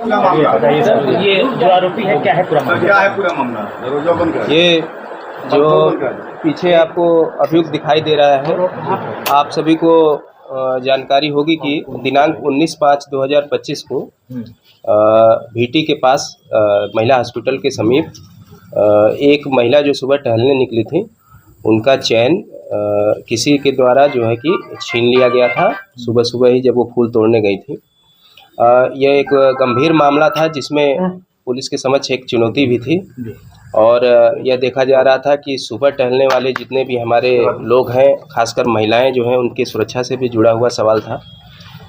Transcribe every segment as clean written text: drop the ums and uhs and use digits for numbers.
बताइए सर, ये जो आरोपी है क्या है पूरा मामला? ये जो पीछे आपको अभियुक्त दिखाई दे रहा है, आप सभी को जानकारी होगी कि दिनांक 19/5/2025 को भीटी के पास महिला हॉस्पिटल के समीप एक महिला जो सुबह टहलने निकली थी, उनका चैन किसी के द्वारा जो है कि छीन लिया गया था सुबह सुबह ही जब वो फूल तोड़ने गई थी। यह एक गंभीर मामला था जिसमें पुलिस के समक्ष एक चुनौती भी थी और यह देखा जा रहा था कि सुबह टहलने वाले जितने भी हमारे लोग हैं, खासकर महिलाएं जो हैं, उनकी सुरक्षा से भी जुड़ा हुआ सवाल था।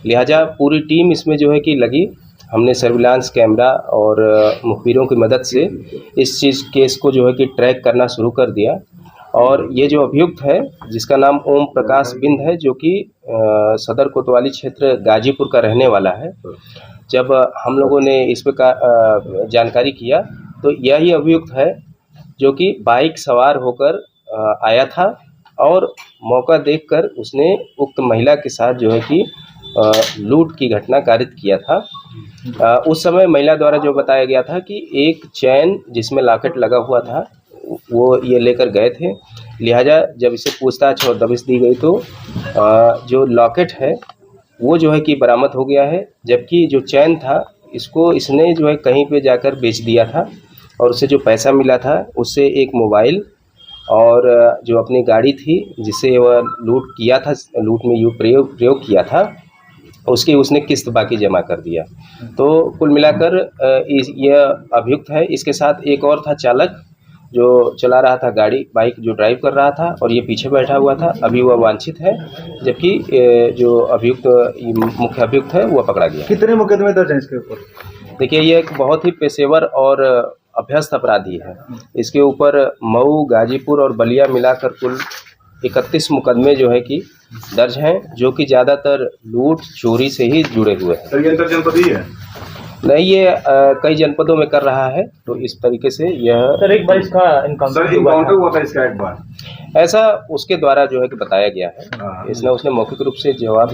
लिहाजा पूरी टीम इसमें जो है कि लगी। हमने सर्विलांस कैमरा और मुखबिरों की मदद से इस केस को जो है कि ट्रैक करना शुरू कर दिया और ये जो अभियुक्त है जिसका नाम ओम प्रकाश बिंद है, जो कि सदर कोतवाली क्षेत्र गाजीपुर का रहने वाला है। जब हम लोगों ने इस पर जानकारी किया तो यही अभियुक्त है जो कि बाइक सवार होकर आया था और मौका देखकर उसने उक्त महिला के साथ जो है कि लूट की घटना कारित किया था। उस समय महिला द्वारा जो बताया गया था कि एक चैन जिसमें लॉकेट लगा हुआ था वो ये लेकर गए थे। लिहाजा जब इसे पूछताछ और दबिश दी गई तो जो लॉकेट है वो जो है कि बरामद हो गया है, जबकि जो चैन था इसको इसने जो है कहीं पे जाकर बेच दिया था और उसे जो पैसा मिला था उससे एक मोबाइल और जो अपनी गाड़ी थी जिसे वह लूट किया था, लूट में प्रयोग किया था, उसकी उसने किस्त बाकी जमा कर दिया। तो कुल मिलाकर यह अभियुक्त है। इसके साथ एक और था चालक जो चला रहा था गाड़ी, बाइक जो ड्राइव कर रहा था और ये पीछे बैठा हुआ था। अभी वह वांछित है, जबकि जो अभियुक्त मुख्य अभियुक्त है वह पकड़ा गया। कितने मुकदमे दर्ज हैं इसके ऊपर? देखिए, ये एक बहुत ही पेशेवर और अभ्यस्त अपराधी है। इसके ऊपर मऊ, गाजीपुर और बलिया मिलाकर कुल 31 मुकदमे जो है कि दर्ज हैं, जो कि ज़्यादातर लूट चोरी से ही जुड़े हुए हैं। सर, ये अंतर्जनपदीय है? नहीं, ये कई जनपदों में कर रहा है। तो इस तरीके से यह सर एक बार इसका इनकाउंटर हुआ था इसका एक बार, ऐसा उसके द्वारा जो है कि बताया गया है। इसने उसने मौखिक रूप से जवाब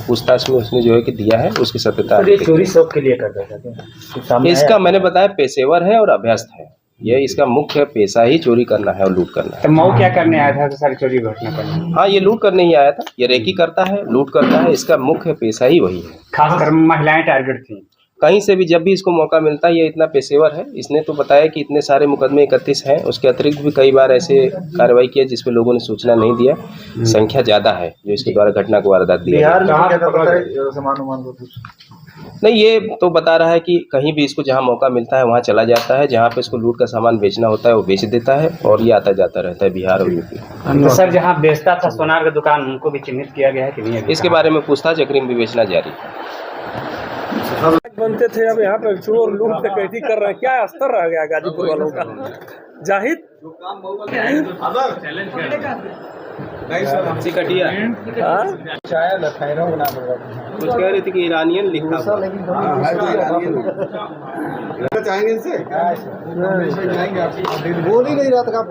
पूछताछ में उसने जो है कि दिया है, उसकी सत्यता। ये चोरी शौक के लिए करता था क्या? इसका मैंने बताया पेशेवर है और अभ्यस्त है। यह इसका मुख्य पेशा ही चोरी करना है और लूट करना है। तो मऊ क्या करने आया था? तो सारी चोरी घटना करने? हाँ, ये लूट करने ही आया था। ये रेकी करता है, लूट करता है, इसका मुख्य पेशा ही वही है। खासकर महिलाएं टारगेट थी। कहीं से भी जब भी इसको मौका मिलता है, ये इतना पेशेवर है। इसने तो बताया कि इतने सारे मुकदमे 31 हैं, उसके अतिरिक्त भी कई बार ऐसे कार्रवाई किया जिस पे लोगों ने सूचना नहीं दिया। संख्या ज़्यादा है जो इसके द्वारा घटना को वारदात दी। नहीं, ये तो बता रहा है कि कहीं भी इसको जहां मौका मिलता है वहां चला जाता है, जहां पे इसको लूट का सामान बेचना होता है वो बेच देता है और ये आता जाता रहता है बिहार और यूपी। सर, जहां बेचता था सोनार का दुकान, उनको भी चिन्हित किया गया है कि नहीं? इसके बारे में पूछताछ अग्रिम विवेचना जारी है। बनते थे, अब यहाँ पे चोर लूट डकैती कर रहे हैं। क्या स्तर रह गया गाजीपुर वालों का? जाहिद कटिया कुछ कह रही थी कि ईरानियन लिखा चाहेंगे इनसे, बोल ही नहीं रहा था।